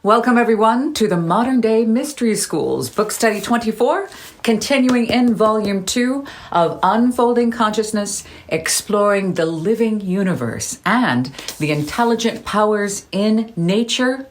Welcome, everyone, to the Modern Day Mystery Schools, Book Study 24, continuing in Volume 2 of Unfolding Consciousness, Exploring the Living Universe and the Intelligent Powers in Nature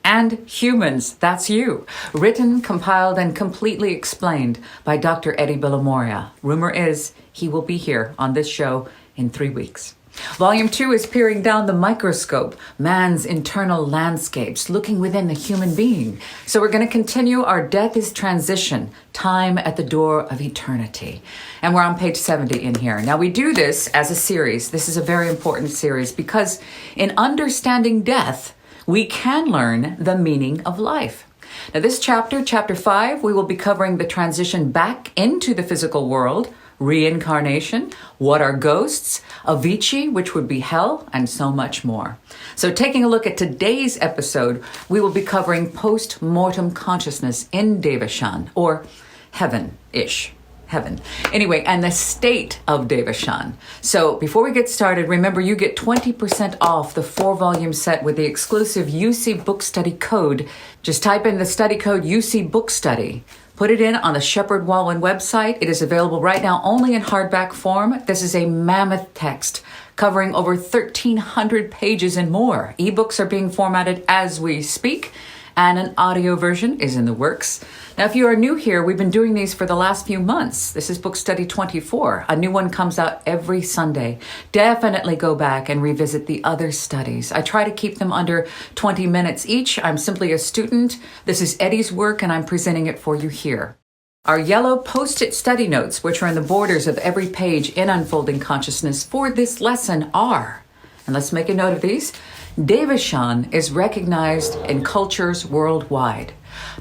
and Humans. That's you. Written, compiled, and completely explained by Dr. Eddie Villamoria. Rumor is he will be here on this show in 3 weeks. Volume 2 is peering down the microscope, man's internal landscapes, looking within the human being. So we're going to continue our Death is Transition, Time at the Door of Eternity. And we're on page 70 in here. Now we do this as a series. This is a very important series because in understanding death, we can learn the meaning of life. Now this chapter, chapter 5, we will be covering the transition back into the physical world, reincarnation, what are ghosts, Avicii, which would be hell, and so much more. So taking a look at today's episode, we will be covering post-mortem consciousness in Devashan, or heaven-ish. Heaven. Anyway, and the state of Devashan. So before we get started, remember you get 20% off the 4-volume set with the exclusive UC Book Study code. Just type in the study code UC Book Study. Put it in on the Shepherd Walwyn website. It is available right now only in hardback form. This is a mammoth text covering over 1,300 pages and more. Ebooks are being formatted as we speak, and an audio version is in the works. Now, if you are new here, we've been doing these for the last few months. This is Book Study 24. A new one comes out every Sunday. Definitely go back and revisit the other studies. I try to keep them under 20 minutes each. I'm simply a student. This is Eddie's work, and I'm presenting it for you here. Our yellow Post-it study notes, which are in the borders of every page in Unfolding Consciousness for this lesson are, and let's make a note of these, Devashan is recognized in cultures worldwide.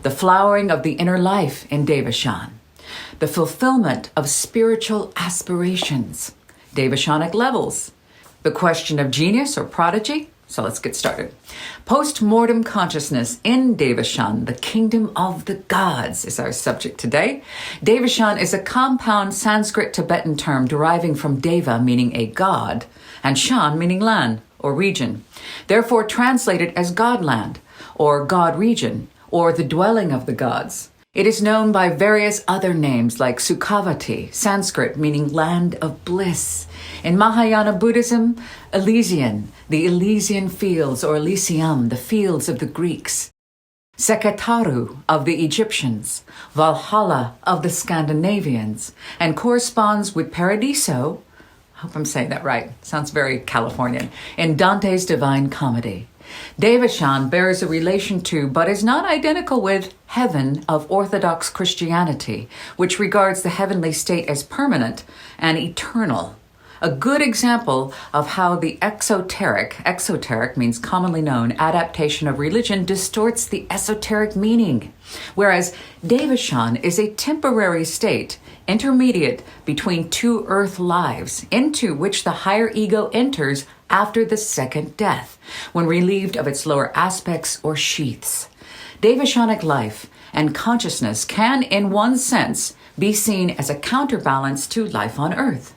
The flowering of the inner life in Devashan. The fulfillment of spiritual aspirations. Devashanic levels. The question of genius or prodigy. So let's get started. Post-mortem consciousness in Devashan, the kingdom of the gods, is our subject today. Devashan is a compound Sanskrit Tibetan term deriving from deva, meaning a god, and shan, meaning land or region. Therefore translated as Godland, or God region, or the dwelling of the gods. It is known by various other names like Sukhavati, Sanskrit meaning land of bliss. In Mahayana Buddhism, Elysian, the Elysian Fields or Elysium, the fields of the Greeks. Sekhet-Aaru of the Egyptians, Valhalla of the Scandinavians, and corresponds with Paradiso, I hope I'm saying that right, sounds very Californian, in Dante's Divine Comedy. Devashan bears a relation to, but is not identical with, heaven of Orthodox Christianity, which regards the heavenly state as permanent and eternal. A good example of how the exoteric means commonly known, adaptation of religion distorts the esoteric meaning, whereas Devashan is a temporary state, intermediate between two earth lives, into which the higher ego enters after the second death, when relieved of its lower aspects or sheaths. Devashanic life and consciousness can, in one sense, be seen as a counterbalance to life on earth.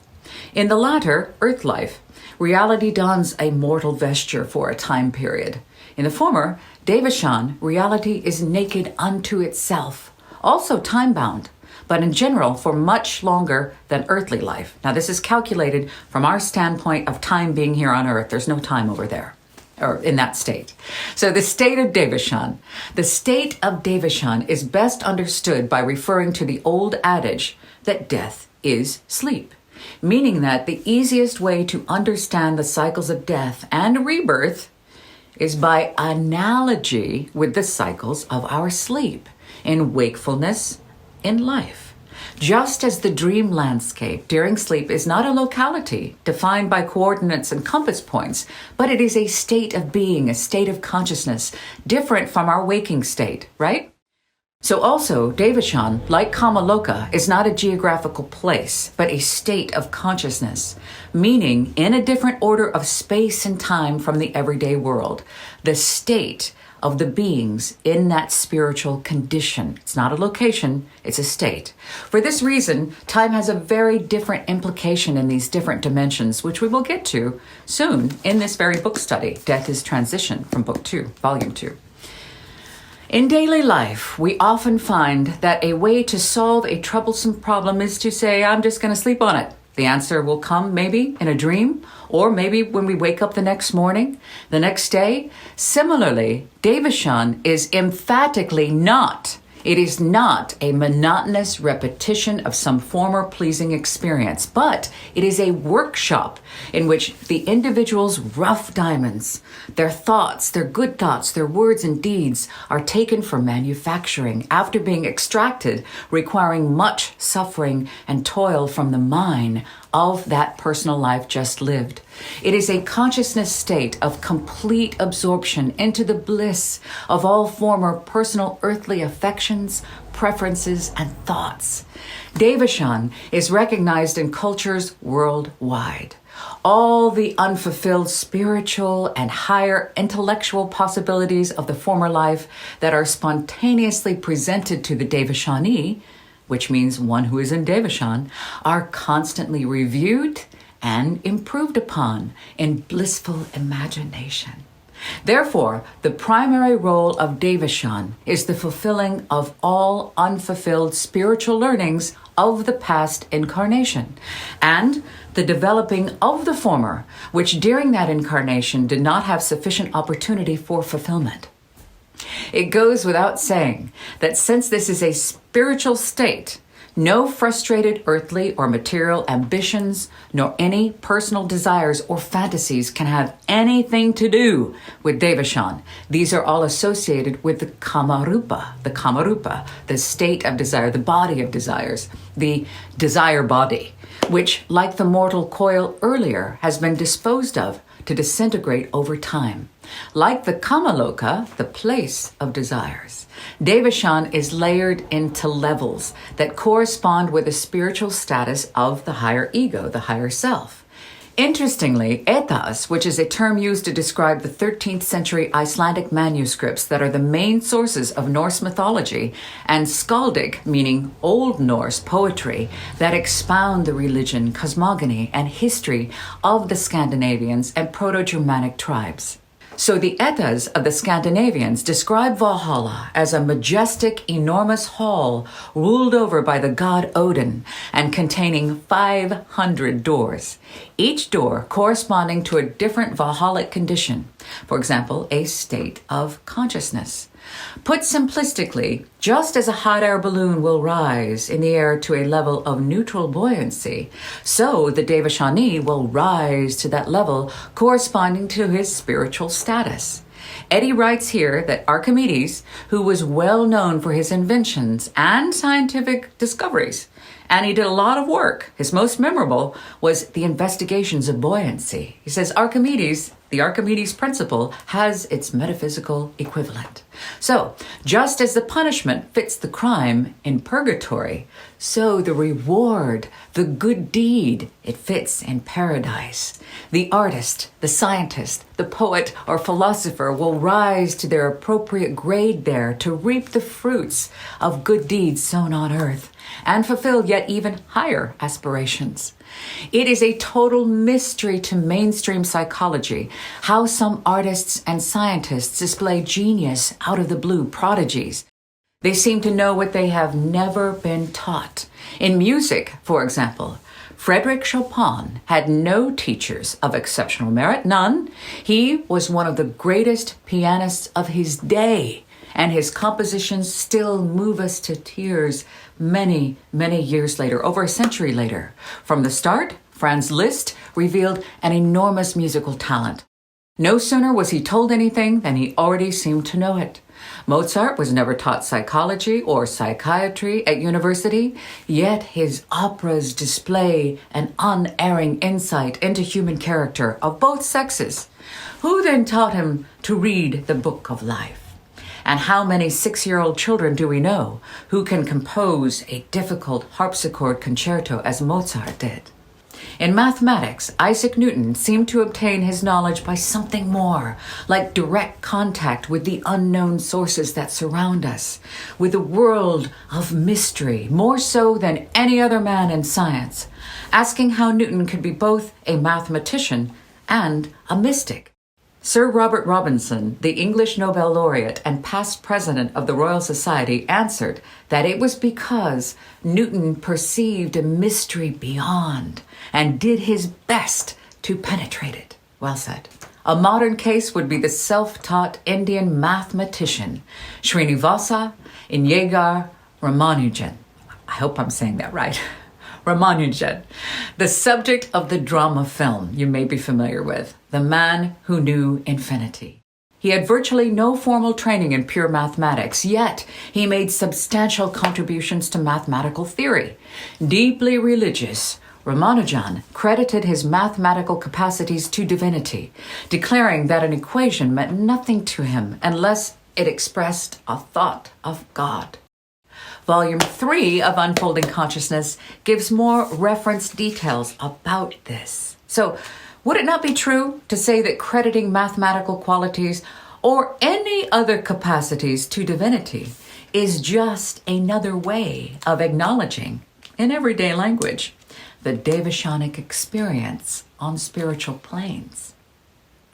In the latter, earth life, reality dons a mortal vesture for a time period. In the former, Devashan, reality is naked unto itself, also time-bound, but in general for much longer than earthly life. Now this is calculated from our standpoint of time being here on earth. There's no time over there, or in that state. So the state of Devashan. The state of Devashan is best understood by referring to the old adage that death is sleep, meaning that the easiest way to understand the cycles of death and rebirth is by analogy with the cycles of our sleep in wakefulness in life. Just as the dream landscape during sleep is not a locality defined by coordinates and compass points, but it is a state of being, a state of consciousness, different from our waking state, right? So also, Devashan, like Kamaloka, is not a geographical place, but a state of consciousness, meaning in a different order of space and time from the everyday world, the state of the beings in that spiritual condition. It's not a location, it's a state. For this reason, time has a very different implication in these different dimensions, which we will get to soon in this very book study, Death is Transition, from Book 2, Volume 2. In daily life, we often find that a way to solve a troublesome problem is to say, I'm just going to sleep on it. The answer will come maybe in a dream, or maybe when we wake up the next morning, the next day. Similarly, Devashan is emphatically not. It is not a monotonous repetition of some former pleasing experience, but it is a workshop in which the individual's rough diamonds, their thoughts, their good thoughts, their words and deeds are taken for manufacturing after being extracted, requiring much suffering and toil from the mine of that personal life just lived. It is a consciousness state of complete absorption into the bliss of all former personal earthly affections, preferences, and thoughts. Devashan is recognized in cultures worldwide. All the unfulfilled spiritual and higher intellectual possibilities of the former life that are spontaneously presented to the Devashani, which means one who is in Devashan, are constantly reviewed and improved upon in blissful imagination. Therefore, the primary role of Devashan is the fulfilling of all unfulfilled spiritual learnings of the past incarnation, and the developing of the former, which during that incarnation did not have sufficient opportunity for fulfillment. It goes without saying that since this is a spiritual state, no frustrated earthly or material ambitions, nor any personal desires or fantasies can have anything to do with Devashan. These are all associated with the Kamarupa, the state of desire, the body of desires, the desire body, which, like the mortal coil earlier, has been disposed of to disintegrate over time. Like the Kamaloka, the place of desires, Devashan is layered into levels that correspond with the spiritual status of the higher ego, the higher self. Interestingly, etas, which is a term used to describe the 13th century Icelandic manuscripts that are the main sources of Norse mythology, and skaldic, meaning Old Norse poetry, that expound the religion, cosmogony, and history of the Scandinavians and Proto-Germanic tribes. So the etas of the Scandinavians describe Valhalla as a majestic, enormous hall ruled over by the god Odin and containing 500 doors, each door corresponding to a different Valhallic condition, for example, a state of consciousness. Put simplistically, just as a hot air balloon will rise in the air to a level of neutral buoyancy, so the Devashani will rise to that level corresponding to his spiritual status. Eddie writes here that Archimedes, who was well known for his inventions and scientific discoveries, and he did a lot of work. His most memorable was the investigations of buoyancy. He says the Archimedes principle has its metaphysical equivalent. So, just as the punishment fits the crime in purgatory, so the reward, the good deed, it fits in paradise. The artist, the scientist, the poet or philosopher will rise to their appropriate grade there to reap the fruits of good deeds sown on earth and fulfill yet even higher aspirations. It is a total mystery to mainstream psychology how some artists and scientists display genius out of the blue, prodigies. They seem to know what they have never been taught. In music, for example, Frédéric Chopin had no teachers of exceptional merit, none. He was one of the greatest pianists of his day, and his compositions still move us to tears many, many years later, over a century later. From the start, Franz Liszt revealed an enormous musical talent. No sooner was he told anything than he already seemed to know it. Mozart was never taught psychology or psychiatry at university, yet his operas display an unerring insight into human character of both sexes. Who then taught him to read the book of life? And how many 6-year-old children do we know who can compose a difficult harpsichord concerto as Mozart did? In mathematics, Isaac Newton seemed to obtain his knowledge by something more, like direct contact with the unknown sources that surround us, with the world of mystery, more so than any other man in science, asking how Newton could be both a mathematician and a mystic. Sir Robert Robinson, the English Nobel laureate and past president of the Royal Society, answered that it was because Newton perceived a mystery beyond and did his best to penetrate it. Well said. A modern case would be the self-taught Indian mathematician, Srinivasa Iyengar Ramanujan. I hope I'm saying that right. Ramanujan, the subject of the drama film you may be familiar with, The Man Who Knew Infinity. He had virtually no formal training in pure mathematics, yet he made substantial contributions to mathematical theory. Deeply religious, Ramanujan credited his mathematical capacities to divinity, declaring that an equation meant nothing to him unless it expressed a thought of God. Volume 3 of Unfolding Consciousness gives more reference details about this. So, would it not be true to say that crediting mathematical qualities or any other capacities to divinity is just another way of acknowledging, in everyday language, the Davisonic experience on spiritual planes?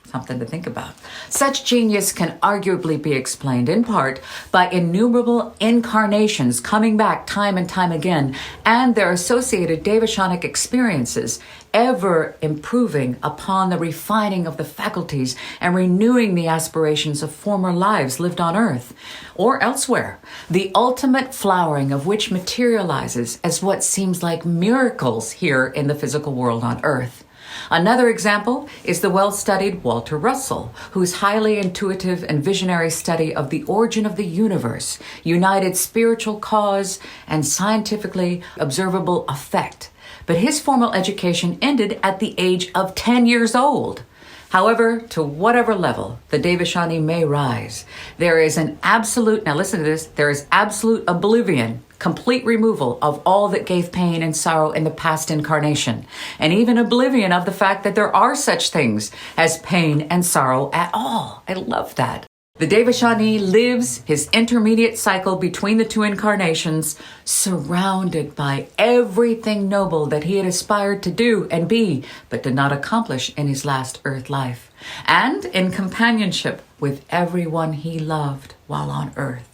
Something to think about. Such genius can arguably be explained in part by innumerable incarnations coming back time and time again, and their associated Davisonic experiences ever improving upon the refining of the faculties and renewing the aspirations of former lives lived on earth or elsewhere, the ultimate flowering of which materializes as what seems like miracles here in the physical world on earth. Another example is the well-studied Walter Russell, whose highly intuitive and visionary study of the origin of the universe united spiritual cause and scientifically observable effect. But his formal education ended at the age of 10 years old. However, to whatever level the Devashani may rise, there is an absolute, now listen to this, there is absolute oblivion, complete removal of all that gave pain and sorrow in the past incarnation, and even oblivion of the fact that there are such things as pain and sorrow at all. I love that. The Devashani lives his intermediate cycle between the two incarnations, surrounded by everything noble that he had aspired to do and be, but did not accomplish in his last earth life, and in companionship with everyone he loved while on earth.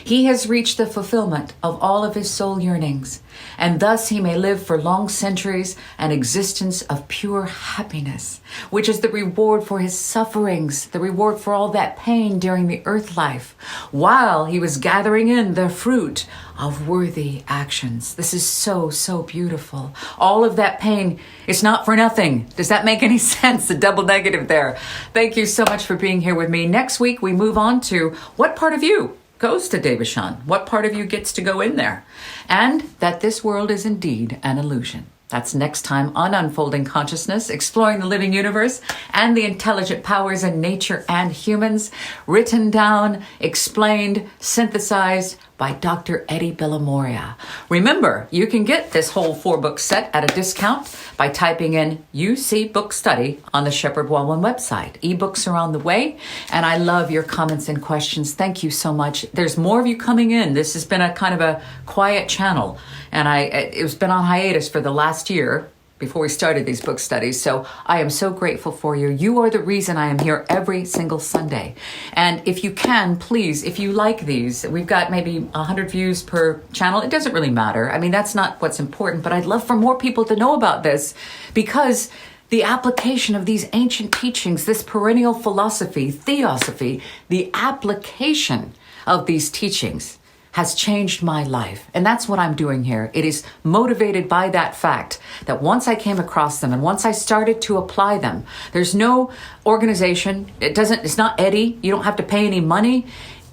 He has reached the fulfillment of all of his soul yearnings, and thus he may live for long centuries an existence of pure happiness, which is the reward for his sufferings, the reward for all that pain during the earth life, while he was gathering in the fruit of worthy actions. This is so, so beautiful. All of that pain is not for nothing. Does that make any sense? The double negative there. Thank you so much for being here with me. Next week, we move on to what part of you goes to Devachan? What part of you gets to go in there? And that this world is indeed an illusion. That's next time on Unfolding Consciousness, exploring the living universe and the intelligent powers in nature and humans, written down, explained, synthesized by Dr. Eddie Villamoria. Remember, you can get this whole 4-book set at a discount by typing in UC Book Study on the Shepherd Walwyn website. Ebooks are on the way, and I love your comments and questions. Thank you so much. There's more of you coming in. This has been a kind of a quiet channel, and it's been on hiatus for the last year before we started these book studies. So I am so grateful for you. You are the reason I am here every single Sunday. And if you can, please, if you like these, we've got maybe 100 views per channel. It doesn't really matter. I mean, that's not what's important, but I'd love for more people to know about this, because the application of these ancient teachings, this perennial philosophy, Theosophy, the application of these teachings has changed my life. And that's what I'm doing here. It is motivated by that fact that once I came across them and once I started to apply them, there's no organization. It's not Eddie. You don't have to pay any money.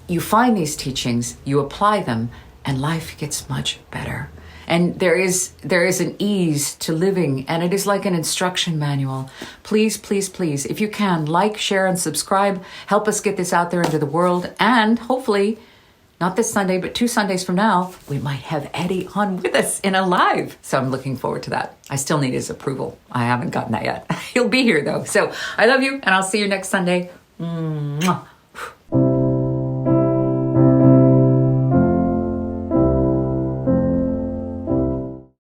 You find these teachings, you apply them, and life gets much better. And there is an ease to living, and it is like an instruction manual. Please, please, please, if you can, like, share, and subscribe. Help us get this out there into the world, and hopefully, not this Sunday, but 2 Sundays from now, we might have Eddie on with us in a live. So I'm looking forward to that. I still need his approval. I haven't gotten that yet. He'll be here though. So I love you, and I'll see you next Sunday. Mwah.